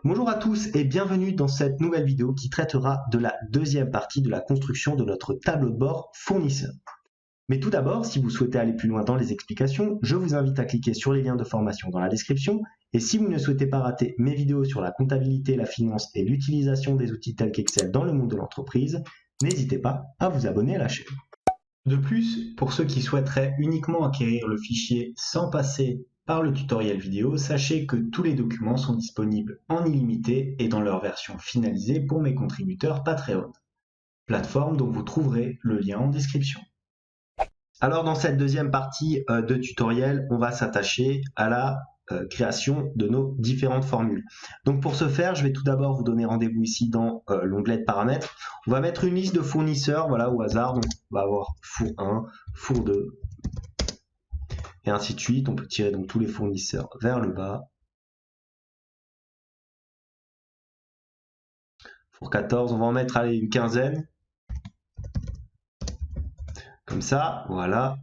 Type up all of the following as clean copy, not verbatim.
Bonjour à tous et bienvenue dans cette nouvelle vidéo qui traitera de la deuxième partie de la construction de notre tableau de bord fournisseur. Mais tout d'abord, si vous souhaitez aller plus loin dans les explications, je vous invite à cliquer sur les liens de formation dans la description. Et si vous ne souhaitez pas rater mes vidéos sur la comptabilité, la finance et l'utilisation des outils tels qu'Excel dans le monde de l'entreprise, n'hésitez pas à vous abonner à la chaîne. De plus, pour ceux qui souhaiteraient uniquement acquérir le fichier sans passer par le tutoriel vidéo, sachez que tous les documents sont disponibles en illimité et dans leur version finalisée pour mes contributeurs Patreon, plateforme dont vous trouverez le lien en description. Alors dans cette deuxième partie de tutoriel, on va s'attacher à la création de nos différentes formules. Donc pour ce faire, je vais tout d'abord vous donner rendez-vous ici dans l'onglet de paramètres. On va mettre une liste de fournisseurs, voilà, au hasard. Donc on va avoir four 1, four 2, et ainsi de suite. On peut tirer donc tous les fournisseurs vers le bas. Four 14, on va en mettre allez, une quinzaine. Comme ça, voilà.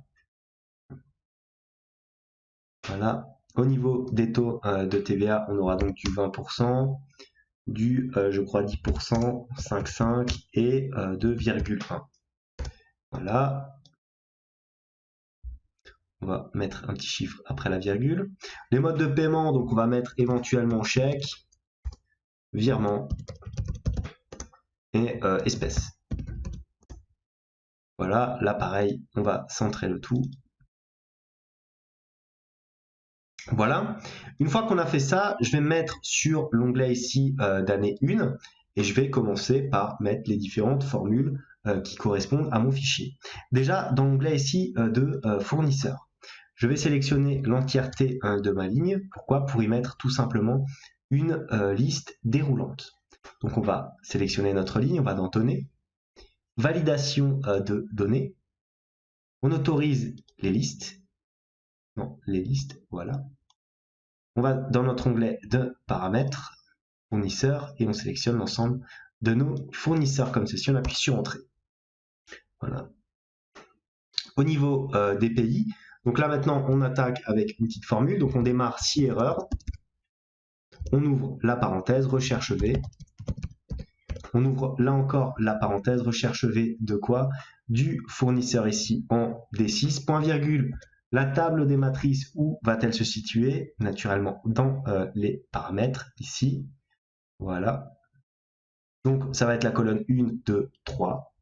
Voilà. Au niveau des taux de TVA, on aura donc du 20%, du, je crois, 10%, 5,5 et 2,1. Voilà. On va mettre un petit chiffre après la virgule. Les modes de paiement, donc on va mettre éventuellement chèque, virement et espèce. Voilà, là pareil, on va centrer le tout. Voilà, une fois qu'on a fait ça, je vais me mettre sur l'onglet ici d'année 1 et je vais commencer par mettre les différentes formules qui correspondent à mon fichier. Déjà, dans l'onglet ici de fournisseur, je vais sélectionner l'entièreté de ma ligne. Pourquoi? Pour y mettre tout simplement une liste déroulante. Donc on va sélectionner notre ligne, on va dans Données, Validation de données, on autorise les listes, non, les listes, voilà. On va dans notre onglet de paramètres, fournisseurs, et on sélectionne l'ensemble de nos fournisseurs comme ceci. On appuie sur Entrée. Voilà. Au niveau des pays, donc là maintenant on attaque avec une petite formule. Donc on démarre si erreur. On ouvre la parenthèse, recherche V. On ouvre là encore la parenthèse, recherche V de quoi? Du fournisseur ici en D6, point virgule. La table des matrices, où va-t-elle se situer? Naturellement dans les paramètres ici. Voilà. Donc ça va être la colonne 1, 2, 3.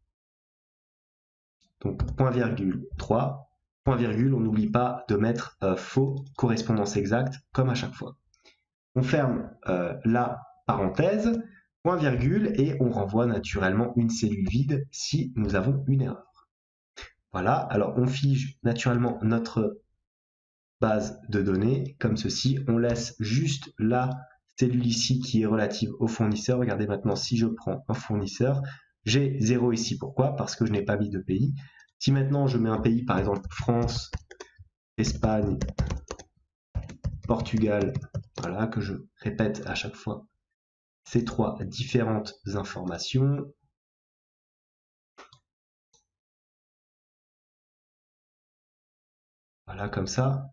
Donc point virgule 3. Point virgule, on n'oublie pas de mettre faux, correspondance exacte, comme à chaque fois. On ferme la parenthèse, point virgule, et on renvoie naturellement une cellule vide si nous avons une erreur. Voilà, alors on fige naturellement notre base de données comme ceci. On laisse juste la cellule ici qui est relative au fournisseur. Regardez maintenant, si je prends un fournisseur, j'ai 0 ici. Pourquoi? Parce que je n'ai pas mis de pays. Si maintenant je mets un pays, par exemple France, Espagne, Portugal, voilà, que je répète à chaque fois ces trois différentes informations. Voilà, comme ça,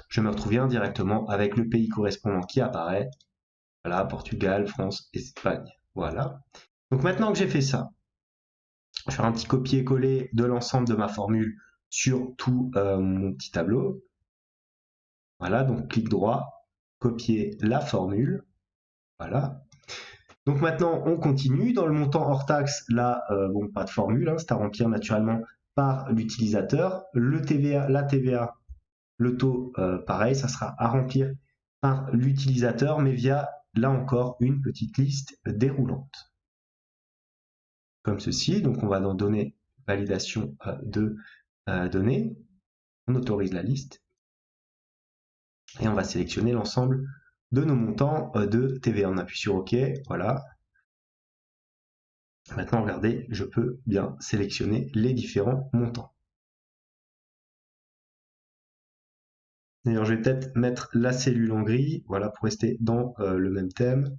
je me retrouve bien directement avec le pays correspondant qui apparaît. Voilà, Portugal, France, Espagne. Voilà. Donc maintenant que j'ai fait ça, je vais faire un petit copier-coller de l'ensemble de ma formule sur tout mon petit tableau. Voilà, donc clic droit, copier la formule. Voilà. Donc maintenant, on continue. Dans le montant hors taxe, là, bon, pas de formule, hein, c'est à remplir naturellement par l'utilisateur. Le TVA, la TVA, le taux, pareil, ça sera à remplir par l'utilisateur, mais via, là encore, une petite liste déroulante. Comme ceci, donc on va dans Données, validation de données, on autorise la liste, et on va sélectionner l'ensemble de nos montants de TVA. On appuie sur OK, voilà. Maintenant, regardez, je peux bien sélectionner les différents montants. D'ailleurs, je vais peut-être mettre la cellule en gris, voilà, pour rester dans le même thème.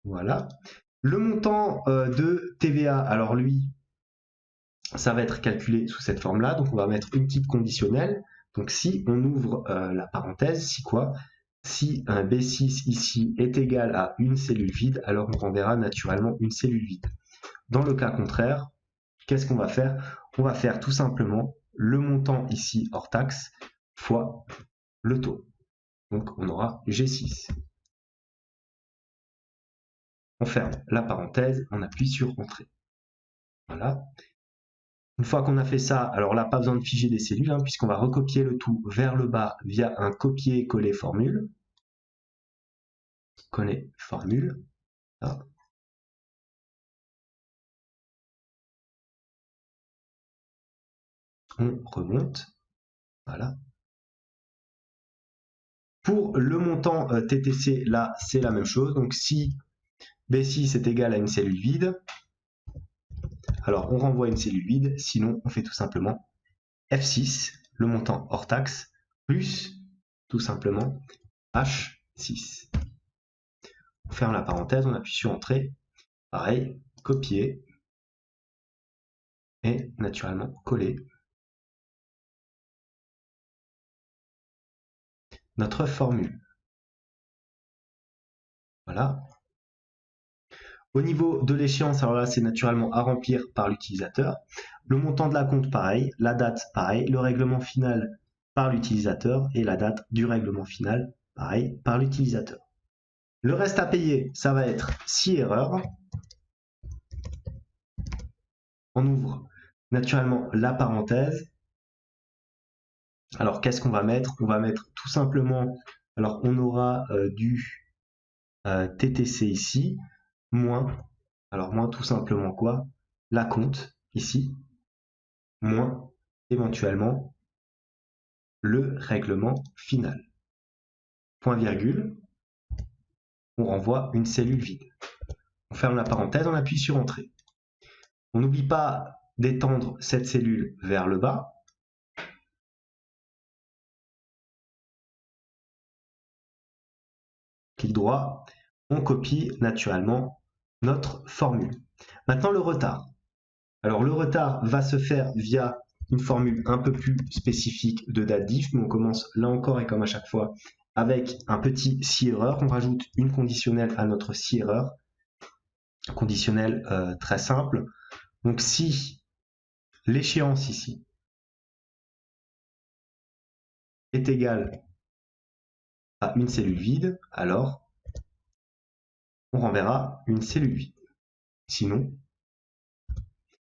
Voilà. Le montant de TVA, alors lui, ça va être calculé sous cette forme-là. Donc, on va mettre une petite conditionnelle. Donc, si on ouvre la parenthèse, si quoi? Si un B6 ici est égal à une cellule vide, alors on renverra naturellement une cellule vide. Dans le cas contraire, qu'est-ce qu'on va faire? On va faire tout simplement le montant ici hors taxe fois le taux. Donc on aura G6. On ferme la parenthèse, on appuie sur Entrée. Voilà. Une fois qu'on a fait ça, alors là, pas besoin de figer des cellules, hein, puisqu'on va recopier le tout vers le bas via un copier-coller formule. Coller formule. Là. On remonte. Voilà. Pour le montant TTC, là, c'est la même chose. Donc si B6 est égal à une cellule vide, alors on renvoie une cellule vide, sinon on fait tout simplement F6, le montant hors taxe, plus tout simplement H6. On ferme la parenthèse, on appuie sur Entrée. Pareil, copier et naturellement coller notre formule. Voilà. Au niveau de l'échéance, alors là, c'est naturellement à remplir par l'utilisateur. Le montant de la compte, pareil. La date, pareil. Le règlement final par l'utilisateur et la date du règlement final, pareil, par l'utilisateur. Le reste à payer, ça va être si erreur. On ouvre naturellement la parenthèse. Alors, qu'est-ce qu'on va mettre? On va mettre tout simplement, alors on aura du TTC ici, moins, alors moins tout simplement quoi? La compte ici, moins éventuellement le règlement final. Point virgule, on renvoie une cellule vide. On ferme la parenthèse, on appuie sur Entrée. On n'oublie pas d'étendre cette cellule vers le bas. Clic droit, on copie naturellement notre formule. Maintenant le retard. Alors le retard va se faire via une formule un peu plus spécifique de date diff, mais on commence là encore et comme à chaque fois avec un petit si erreur. On rajoute une conditionnelle à notre si erreur, conditionnelle très simple. Donc si l'échéance ici est égale à une cellule vide, alors on renverra une cellule vide. Sinon,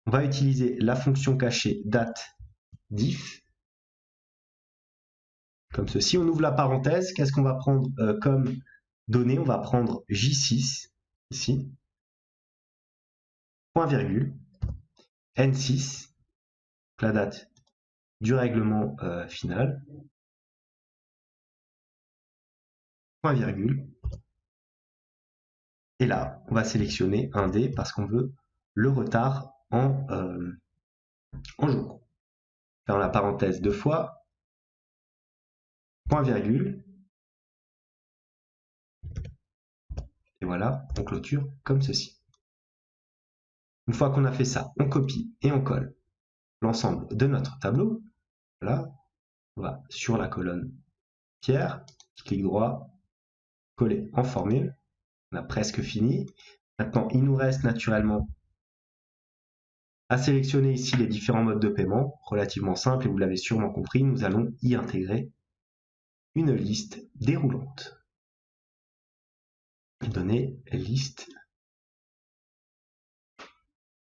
on va utiliser la fonction cachée date diff comme ceci. On ouvre la parenthèse. Qu'est-ce qu'on va prendre comme donnée? On va prendre J6 ici, point virgule, N6, la date du règlement final, point virgule. Et là, on va sélectionner un D parce qu'on veut le retard en jours. Ferme la parenthèse deux fois, point virgule. Et voilà, on clôture comme ceci. Une fois qu'on a fait ça, on copie et on colle l'ensemble de notre tableau. Voilà, on va sur la colonne tiers, clic droit, coller en formule. On a presque fini. Maintenant, il nous reste naturellement à sélectionner ici les différents modes de paiement, relativement simple, et vous l'avez sûrement compris, nous allons y intégrer une liste déroulante. Donner liste.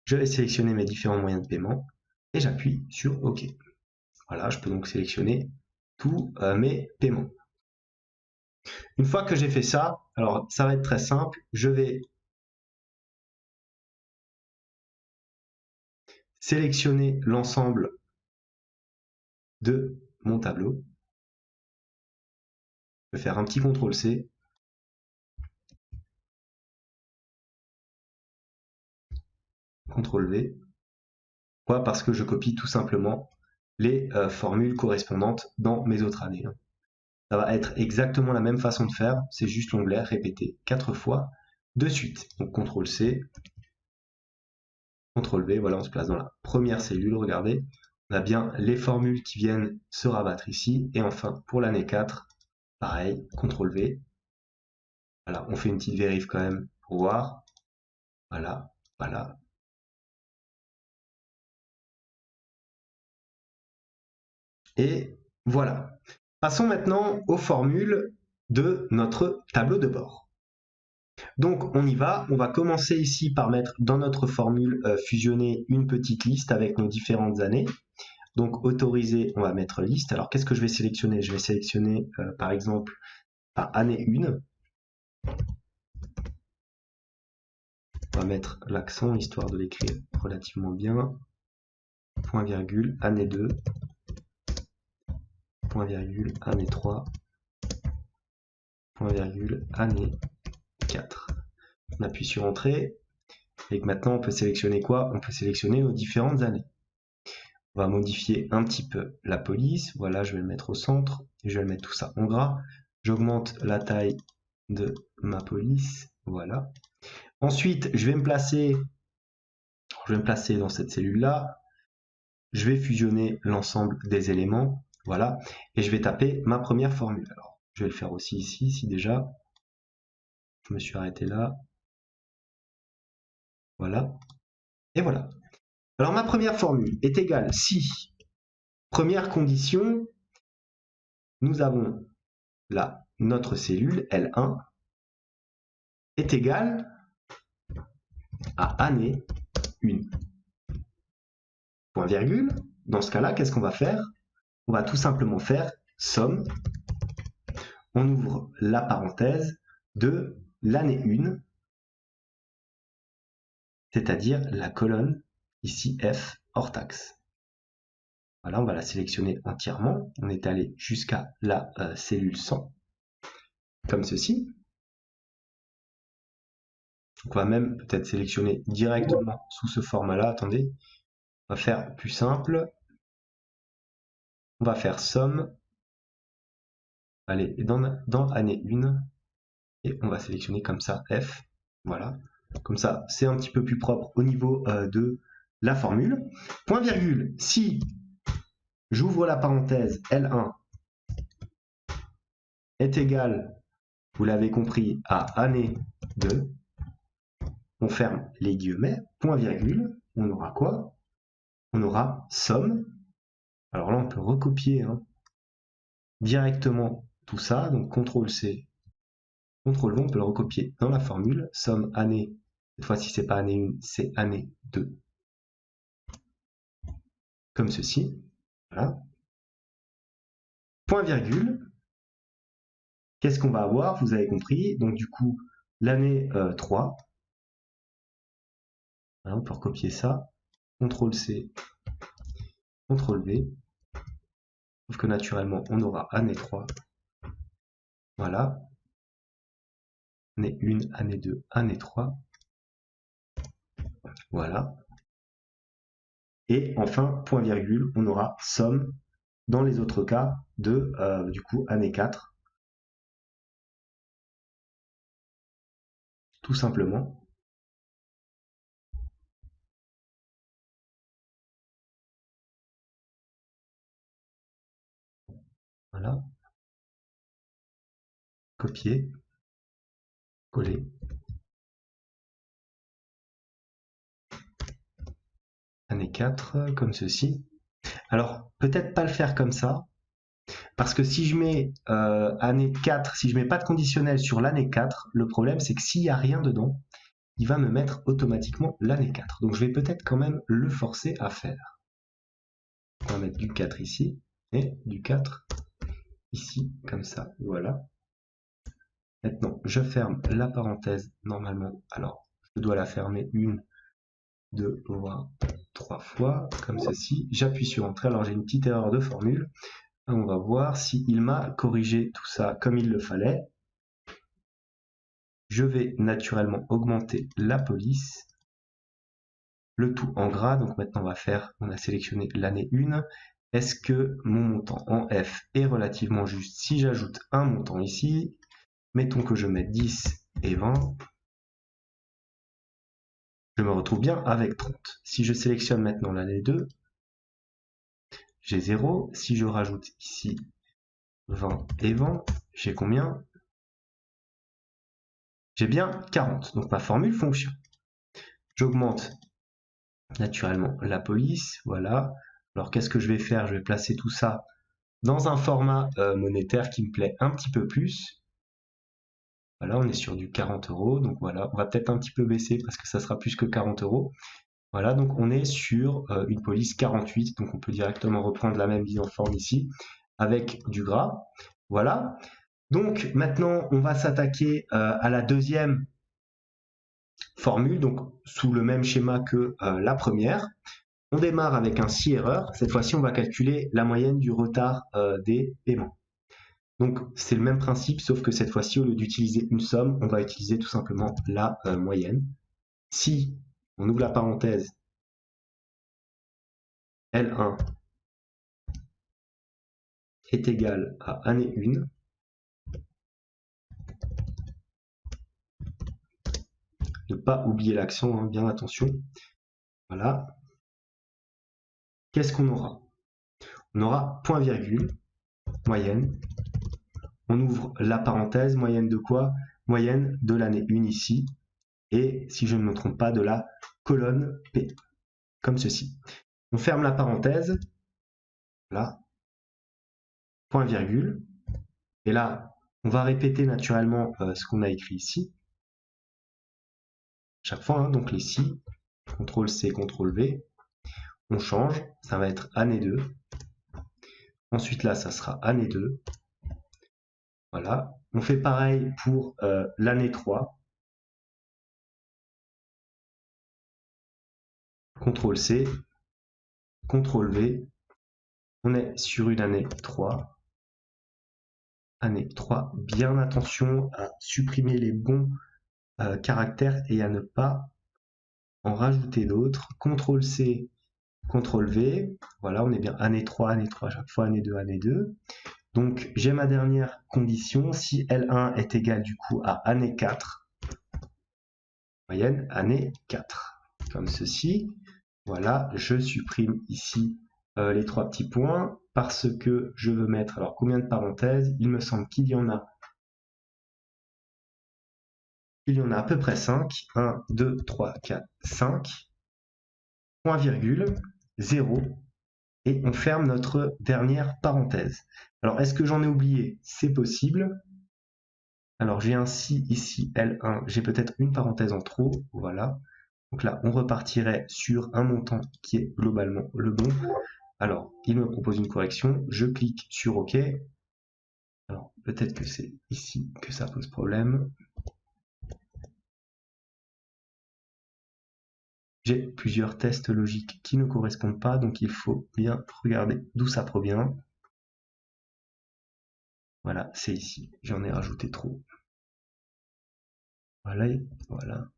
Je vais sélectionner mes différents moyens de paiement et j'appuie sur OK. Voilà, je peux donc sélectionner tous mes paiements. Une fois que j'ai fait ça, alors ça va être très simple, je vais sélectionner l'ensemble de mon tableau. Je vais faire un petit CTRL-C. CTRL-V. Pourquoi? Parce que je copie tout simplement les formules correspondantes dans mes autres années. Ça va être exactement la même façon de faire, c'est juste l'onglet répété 4 fois de suite. Donc CTRL-C, CTRL-V, voilà, on se place dans la première cellule, regardez. On a bien les formules qui viennent se rabattre ici. Et enfin, pour l'année 4, Pareil, CTRL V. Voilà, on fait une petite vérif quand même pour voir. Voilà, voilà. Et voilà. Passons maintenant aux formules de notre tableau de bord. Donc on y va, on va commencer ici par mettre dans notre formule fusionner une petite liste avec nos différentes années. Donc autoriser, on va mettre liste. Alors qu'est-ce que je vais sélectionner? Je vais sélectionner par exemple année 1. On va mettre l'accent histoire de l'écrire relativement bien. Point virgule, année 2. Point virgule, année 3. Point virgule, année 4. On appuie sur Entrée. Et maintenant on peut sélectionner quoi? On peut sélectionner nos différentes années. On va modifier un petit peu la police. Voilà, je vais le mettre au centre. Et je vais mettre tout ça en gras. J'augmente la taille de ma police. Voilà. Ensuite, je vais me placer dans cette cellule-là. Je vais fusionner l'ensemble des éléments. Voilà. Et je vais taper ma première formule. Alors, je vais le faire aussi ici, si déjà. Je me suis arrêté là. Voilà. Et voilà. Alors, ma première formule est égale si, première condition, nous avons là notre cellule L1 est égale à année 1. Point virgule. Dans ce cas-là, qu'est-ce qu'on va faire? On va tout simplement faire somme. On ouvre la parenthèse de l'année 1, c'est-à-dire la colonne ici F hors taxe. Voilà, on va la sélectionner entièrement. On est allé jusqu'à la cellule 100, comme ceci. Donc on va même peut-être sélectionner directement sous ce format-là. Attendez, on va faire plus simple. On va faire somme. Allez, dans année 1, et on va sélectionner comme ça F. Voilà. Comme ça, c'est un petit peu plus propre au niveau de la formule. Point virgule, si j'ouvre la parenthèse L1 est égal, vous l'avez compris, à année 2, on ferme les guillemets, point virgule, on aura quoi? On aura somme. Alors là, on peut recopier directement tout ça, donc CTRL-C, CTRL-V, on peut le recopier dans la formule, somme année, cette fois-ci c'est pas année 1, c'est année 2. Comme ceci, voilà. Point virgule, qu'est-ce qu'on va avoir? Vous avez compris, donc du coup, l'année 3, voilà, on peut recopier ça, CTRL-C, CTRL-V, sauf que naturellement, on aura année 3, voilà, année 1, année 2, année 3, voilà, et enfin, point virgule, on aura somme, dans les autres cas, de, du coup, année 4, tout simplement. Voilà. Copier. Coller. Année 4, comme ceci. Alors, peut-être pas le faire comme ça, parce que si je mets année 4, si je mets pas de conditionnel sur l'année 4, le problème c'est que s'il n'y a rien dedans, il va me mettre automatiquement l'année 4. Donc je vais peut-être quand même le forcer à faire. On va mettre du 4 ici, et du 4 ici, comme ça, voilà. Maintenant, je ferme la parenthèse normalement. Alors, je dois la fermer 1, 2, voire 3 fois, comme ceci. J'appuie sur Entrée. Alors, j'ai une petite erreur de formule. On va voir s'il m'a corrigé tout ça comme il le fallait. Je vais naturellement augmenter la police. Le tout en gras. Donc maintenant, on a sélectionné l'année 1. Est-ce que mon montant en F est relativement juste? Si j'ajoute un montant ici, mettons que je mette 10 et 20, je me retrouve bien avec 30. Si je sélectionne maintenant l'année 2, j'ai 0. Si je rajoute ici 20 et 20, j'ai combien? J'ai bien 40, donc ma formule fonctionne. J'augmente naturellement la police, voilà. Alors qu'est-ce que je vais faire? Je vais placer tout ça dans un format monétaire qui me plaît un petit peu plus. Voilà, on est sur du 40 €, donc voilà, on va peut-être un petit peu baisser parce que ça sera plus que 40 €. Voilà, donc on est sur une police 48, donc on peut directement reprendre la même mise en forme ici, avec du gras. Voilà, donc maintenant on va s'attaquer à la deuxième formule, donc sous le même schéma que la première. On démarre avec un si erreur, cette fois-ci on va calculer la moyenne du retard des paiements. Donc c'est le même principe, sauf que cette fois-ci, au lieu d'utiliser une somme, on va utiliser tout simplement la moyenne. Si on ouvre la parenthèse, L1 est égal à année 1, ne pas oublier l'accent, hein, bien attention. Voilà. Qu'est-ce qu'on aura? On aura point virgule, moyenne. On ouvre la parenthèse, moyenne de quoi? Moyenne de l'année 1 ici. Et si je ne me trompe pas, de la colonne P, comme ceci. On ferme la parenthèse, là, point virgule, et là, on va répéter naturellement ce qu'on a écrit ici. Chaque fois, hein, donc les si, CTRL-C, CTRL-V, on change, ça va être année 2. Ensuite là, ça sera année 2. Voilà, on fait pareil pour l'année 3. CTRL-C, CTRL-V, on est sur une année 3. Année 3, bien attention à supprimer les bons caractères et à ne pas en rajouter d'autres. CTRL-C, CTRL-V, voilà, on est bien année 3 à chaque fois, année 2, année 2. Donc j'ai ma dernière condition, si L1 est égal du coup à année 4, moyenne année 4, comme ceci. Voilà, je supprime ici les trois petits points parce que je veux mettre, alors combien de parenthèses? Il me semble qu'il y en a à peu près 5. 1, 2, 3, 4, 5. Point virgule, 0. Et on ferme notre dernière parenthèse. Alors, est-ce que j'en ai oublié? C'est possible. Alors, j'ai un si ici, L1. J'ai peut-être une parenthèse en trop. Voilà. Donc là, on repartirait sur un montant qui est globalement le bon. Alors, il me propose une correction. Je clique sur OK. Alors, peut-être que c'est ici que ça pose problème. J'ai plusieurs tests logiques qui ne correspondent pas, donc il faut bien regarder d'où ça provient. Voilà, c'est ici. J'en ai rajouté trop. Voilà, voilà.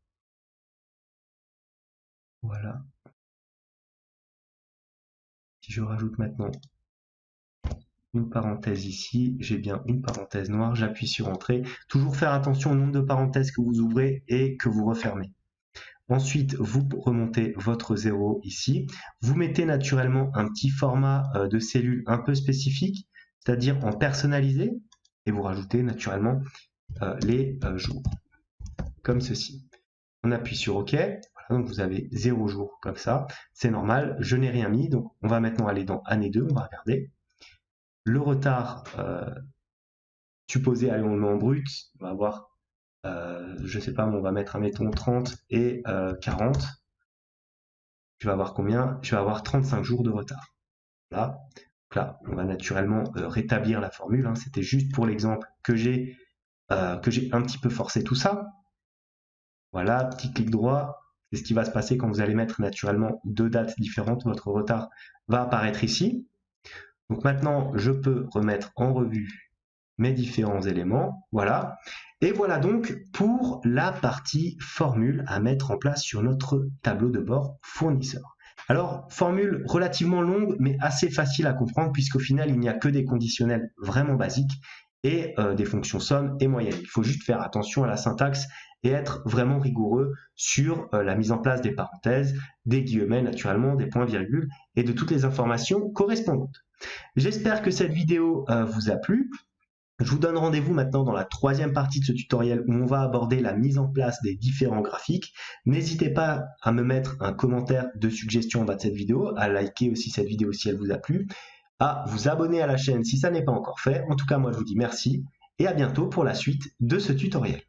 Voilà. Si je rajoute maintenant une parenthèse ici, j'ai bien une parenthèse noire, j'appuie sur Entrée. Toujours faire attention au nombre de parenthèses que vous ouvrez et que vous refermez. Ensuite, vous remontez votre 0 ici. Vous mettez naturellement un petit format de cellule un peu spécifique, c'est-à-dire en personnalisé, et vous rajoutez naturellement les jours, comme ceci. On appuie sur OK, voilà, donc vous avez 0 jours comme ça, c'est normal, je n'ai rien mis, donc on va maintenant aller dans année 2, on va regarder. Le retard supposé, allez, on le met en brut, on va avoir, je sais pas, on va mettre, admettons, 30 et 40. Je vais avoir combien? Je vais avoir 35 jours de retard. Là, donc là on va naturellement rétablir la formule, hein. C'était juste pour l'exemple que j'ai un petit peu forcé tout ça. Voilà, petit clic droit, c'est ce qui va se passer quand vous allez mettre naturellement deux dates différentes. Votre retard va apparaître ici. Donc maintenant, je peux remettre en revue mes différents éléments. Voilà. Et voilà donc pour la partie formule à mettre en place sur notre tableau de bord fournisseur. Alors, formule relativement longue, mais assez facile à comprendre, puisqu'au final, il n'y a que des conditionnels vraiment basiques et des fonctions somme et moyenne. Il faut juste faire attention à la syntaxe et être vraiment rigoureux sur la mise en place des parenthèses, des guillemets naturellement, des points-virgules et de toutes les informations correspondantes. J'espère que cette vidéo vous a plu. Je vous donne rendez-vous maintenant dans la troisième partie de ce tutoriel où on va aborder la mise en place des différents graphiques. N'hésitez pas à me mettre un commentaire de suggestion en bas de cette vidéo, à liker aussi cette vidéo si elle vous a plu, à vous abonner à la chaîne si ça n'est pas encore fait. En tout cas, moi je vous dis merci et à bientôt pour la suite de ce tutoriel.